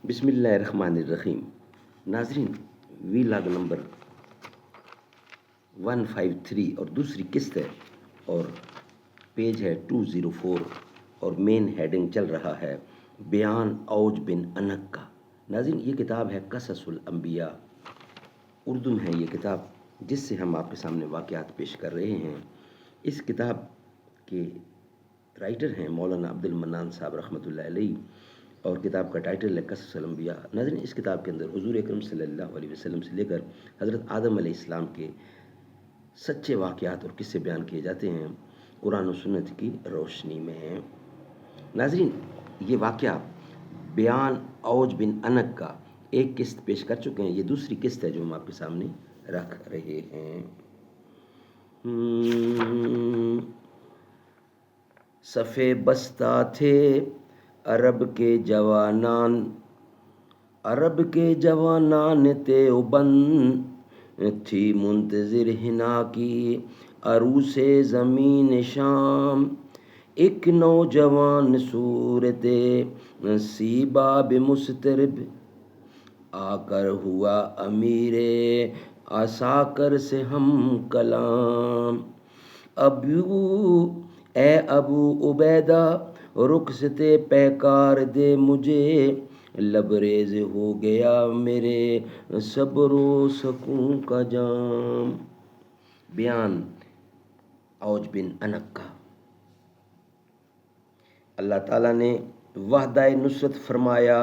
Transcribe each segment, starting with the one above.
بسم اللہ الرحمن الرحیم۔ ناظرین، وی لاگ نمبر 153 اور دوسری قسط ہے اور پیج ہے 204 اور مین ہیڈنگ چل رہا ہے بیان اوج بن انک کا۔ ناظرین، یہ کتاب ہے قصص الانبیاء، اردو میں ہے یہ کتاب، جس سے ہم آپ کے سامنے واقعات پیش کر رہے ہیں۔ اس کتاب کے رائٹر ہیں مولانا عبد المنان صاحب رحمۃ اللہ علیہ، اور کتاب کا ٹائٹل ہے قصص الانبیاء۔ ناظرین، اس کتاب کے اندر حضور اکرم صلی اللہ علیہ وسلم سے لے کر حضرت آدم علیہ السلام کے سچے واقعات اور قصے بیان کیے جاتے ہیں قرآن و سنت کی روشنی میں۔ ناظرین، یہ واقعہ بیان اوج بن انک کا ایک قسط پیش کر چکے ہیں، یہ دوسری قسط ہے جو ہم آپ کے سامنے رکھ رہے ہیں۔ صفے بستہ تھے عرب کے جوانان دیوبند، تھی منتظر حنا کی عروس زمین شام۔ ایک نوجوان صورت سیباب مسترب، آ کر ہوا امیر عساکر سے ہم کلام۔ ابو عبیدہ رخصت پیکار دے مجھے، لبریز ہو گیا میرے صبر و سکون کا جام۔ بیان اوج بن انک کا۔ اللہ تعالیٰ نے وعدہ نصرت فرمایا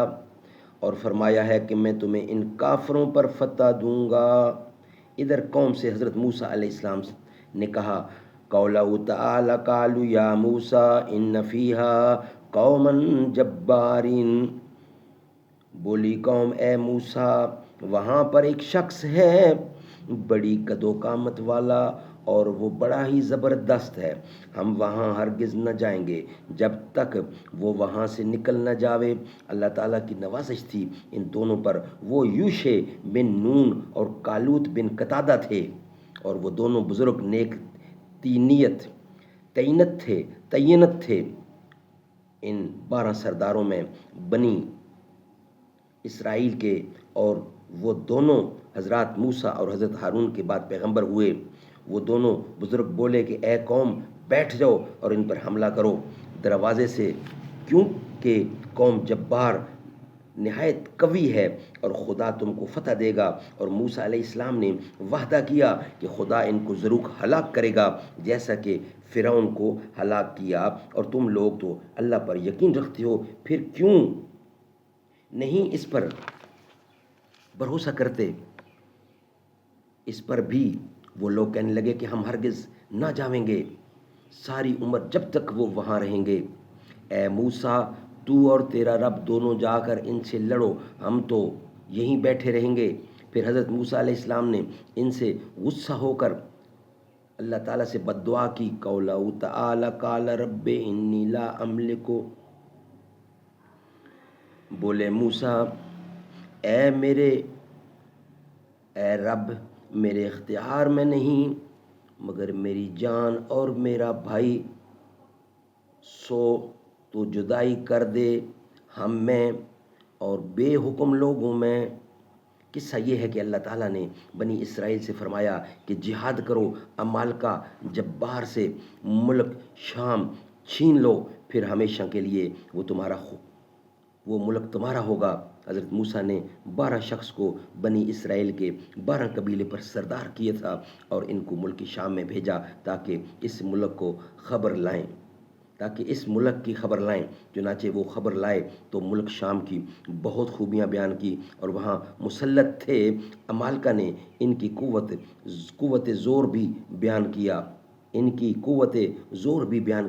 اور فرمایا ہے کہ میں تمہیں ان کافروں پر فتح دوں گا۔ ادھر قوم سے حضرت موسیٰ علیہ السلام نے کہا، قولہ تعالی قالوا یا موسیٰ ان فیہا قوما جبارین۔ بولی قوم، اے موسیٰ، وہاں پر ایک شخص ہے بڑی قد و قامت والا اور وہ بڑا ہی زبردست ہے، ہم وہاں ہرگز نہ جائیں گے جب تک وہ وہاں سے نکل نہ جاوے۔ اللہ تعالیٰ کی نوازش تھی ان دونوں پر۔ وہ یوشع بن نون اور کالوت بن قتادہ تھے، اور وہ دونوں بزرگ نیک تعینت تھے ان 12 سرداروں میں بنی اسرائیل کے، اور وہ دونوں حضرات موسیٰ اور حضرت ہارون کے بعد پیغمبر ہوئے۔ وہ دونوں بزرگ بولے کہ اے قوم، بیٹھ جاؤ اور ان پر حملہ کرو دروازے سے، کیونکہ قوم جبار نہایت قوی ہے اور خدا تم کو فتح دے گا۔ اور موسیٰ علیہ السلام نے وعدہ کیا کہ خدا ان کو ضرور ہلاک کرے گا، جیسا کہ فرعون کو ہلاک کیا۔ اور تم لوگ تو اللہ پر یقین رکھتے ہو، پھر کیوں نہیں اس پر بھروسہ کرتے؟ اس پر بھی وہ لوگ کہنے لگے کہ ہم ہرگز نہ جاویں گے ساری عمر جب تک وہ وہاں رہیں گے۔ اے موسیٰ، تو اور تیرا رب دونوں جا کر ان سے لڑو، ہم تو یہیں بیٹھے رہیں گے۔ پھر حضرت موسیٰ علیہ السلام نے ان سے غصہ ہو کر اللہ تعالیٰ سے بد دعا کی۔ قولہ تعالی قال رب انی لا املک، بولے موسیٰ، اے رب، میرے اختیار میں نہیں مگر میری جان اور میرا بھائی، سو تو جدائی کر دے ہم میں اور بے حکم لوگوں میں۔ قصہ یہ ہے کہ اللہ تعالیٰ نے بنی اسرائیل سے فرمایا کہ جہاد کرو، عمالقہ جبار سے ملک شام چھین لو، پھر ہمیشہ کے لیے وہ ملک تمہارا ہوگا۔ حضرت موسیٰ نے 12 شخص کو بنی اسرائیل کے 12 قبیلے پر سردار کیا تھا اور ان کو ملک شام میں بھیجا تاکہ اس ملک کی خبر لائیں۔ چنانچہ وہ خبر لائے تو ملک شام کی بہت خوبیاں بیان کی، اور وہاں مسلط تھے عمالقہ نے ان کی قوت زور بھی بیان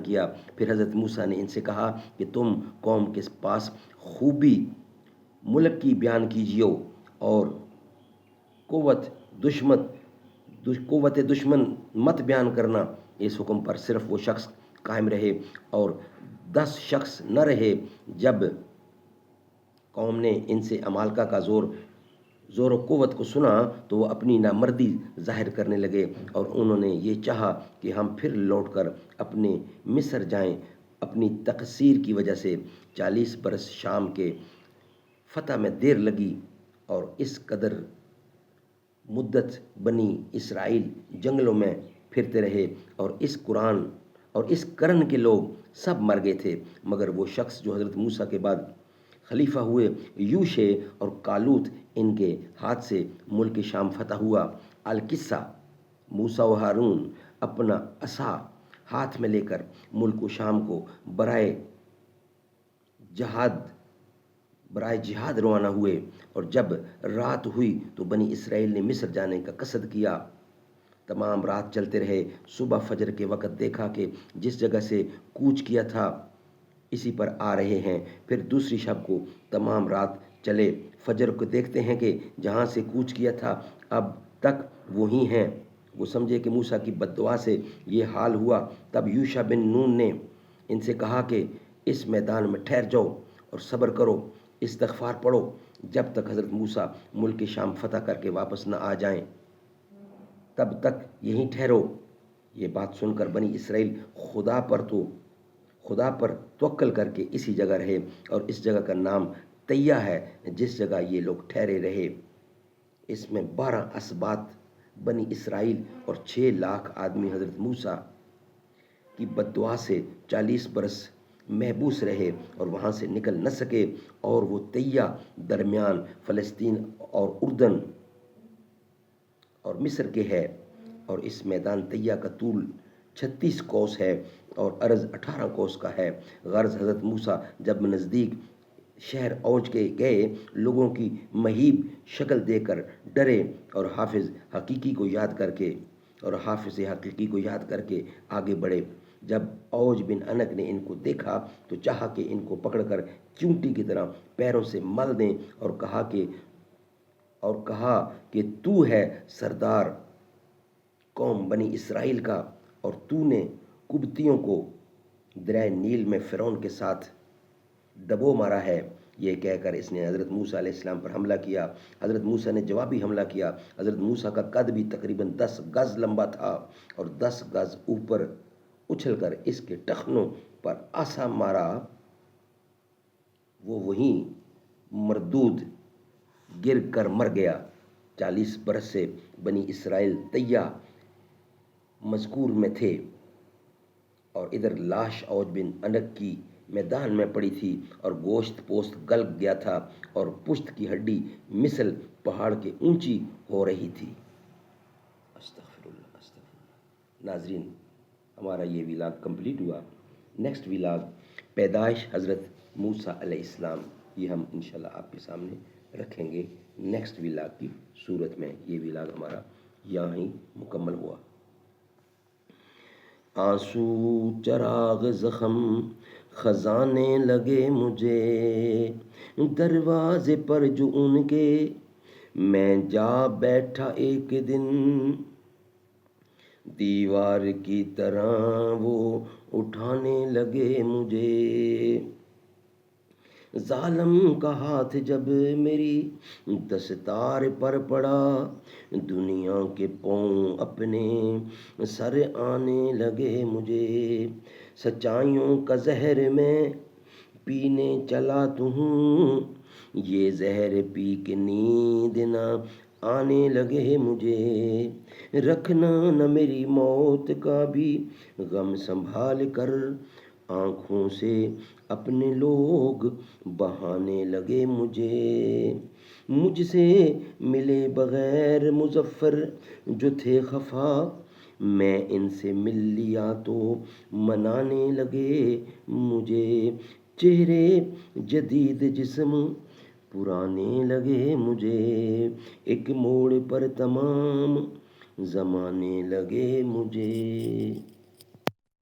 کیا۔ پھر حضرت موسیٰ نے ان سے کہا کہ تم قوم کے پاس خوبی ملک کی بیان کیجیے اور قوت دشمن مت بیان کرنا۔ اس حکم پر صرف وہ شخص قائم رہے اور 10 شخص نہ رہے۔ جب قوم نے ان سے عمالقہ کا زور و قوت کو سنا تو وہ اپنی نامردی ظاہر کرنے لگے، اور انہوں نے یہ چاہا کہ ہم پھر لوٹ کر اپنے مصر جائیں۔ اپنی تقصیر کی وجہ سے 40 برس شام کے فتح میں دیر لگی اور اس قدر مدت بنی اسرائیل جنگلوں میں پھرتے رہے اور اس قرن کے لوگ سب مر گئے تھے، مگر وہ شخص جو حضرت موسیٰ کے بعد خلیفہ ہوئے، یوشع اور کالوت، ان کے ہاتھ سے ملک شام فتح ہوا۔ القصہ، موسیٰ و ہارون اپنا عصا ہاتھ میں لے کر ملک و شام کو برائے جہاد روانہ ہوئے، اور جب رات ہوئی تو بنی اسرائیل نے مصر جانے کا قصد کیا۔ تمام رات چلتے رہے، صبح فجر کے وقت دیکھا کہ جس جگہ سے کوچ کیا تھا اسی پر آ رہے ہیں، پھر دوسری شب کو تمام رات چلے، فجر کو دیکھتے ہیں کہ جہاں سے کوچ کیا تھا اب تک وہی ہیں۔ وہ سمجھے کہ موسیٰ کی بد دعا سے یہ حال ہوا۔ تب یوشع بن نون نے ان سے کہا کہ اس میدان میں ٹھہر جاؤ اور صبر کرو، استغفار پڑھو، جب تک حضرت موسیٰ ملک شام فتح کر کے واپس نہ آ جائیں، تب تک یہیں ٹھہرو۔ یہ بات سن کر بنی اسرائیل خدا پر توکل کر کے اسی جگہ رہے، اور اس جگہ کا نام طیہ ہے جس جگہ یہ لوگ ٹھہرے رہے۔ اس میں 12 اسباط بنی اسرائیل اور 6 لاکھ آدمی حضرت موسیٰ کی بد دعا سے 40 برس محبوس رہے اور وہاں سے نکل نہ سکے، اور وہ طیہ درمیان فلسطین اور اردن اور مصر کے ہے، اور اس میدان طیہ کا طول 36 کوس ہے اور عرض 18 کوس کا ہے۔ غرض حضرت موسیٰ جب نزدیک شہر اوج کے گئے، لوگوں کی مہیب شکل دیکھ کر ڈرے، اور حافظ حقیقی کو یاد کر کے آگے بڑھے۔ جب اوج بن انک نے ان کو دیکھا تو چاہا کہ ان کو پکڑ کر چونٹی کی طرح پیروں سے مل دیں، اور کہا کہ تو ہے سردار قوم بنی اسرائیل کا، اور تو نے قبطیوں کو دریائے نیل میں فرعون کے ساتھ ڈبو مارا ہے۔ یہ کہہ کر اس نے حضرت موسیٰ علیہ السلام پر حملہ کیا۔ حضرت موسیٰ نے جوابی حملہ کیا۔ حضرت موسیٰ کا قد بھی تقریباً 10 گز لمبا تھا، اور 10 گز اوپر اچھل کر اس کے ٹخنوں پر عصا مارا، وہ وہیں مردود گر کر مر گیا۔ 40 برس سے بنی اسرائیل طیہ مذکور میں تھے، اور ادھر لاش اوج بن انک کی میدان میں پڑی تھی، اور گوشت پوست گل گیا تھا، اور پشت کی ہڈی مثل پہاڑ کے اونچی ہو رہی تھی۔ استغفر اللہ، استغفر اللہ۔ ناظرین، ہمارا یہ ویلاگ کمپلیٹ ہوا۔ نیکسٹ ویلاگ پیدائش حضرت موسیٰ علیہ السلام، یہ ہم انشاءاللہ آپ کے سامنے رکھیں گے نیکسٹ ویلاگ کی صورت میں۔ یہ ویلاگ ہمارا یہاں ہی مکمل ہوا۔ آنسو چراغ زخم خزانے لگے مجھے، دروازے پر جو ان کے میں جا بیٹھا ایک دن، دیوار کی طرح وہ اٹھانے لگے مجھے، ظالم کا ہاتھ جب میری دستار پر پڑا، دنیا کے پاؤں اپنے سر آنے لگے مجھے، سچائیوں کا زہر میں پینے چلا تو ہوں، یہ زہر پی کے نیند نہ آنے لگے مجھے، رکھنا نہ میری موت کا بھی غم سنبھال کر، آنکھوں سے اپنے لوگ بہانے لگے مجھے، مجھ سے ملے بغیر مظفر جو تھے خفا، میں ان سے مل لیا تو منانے لگے مجھے، چہرے جدید جسم پرانے لگے مجھے، ایک موڑ پر تمام زمانے لگے مجھے۔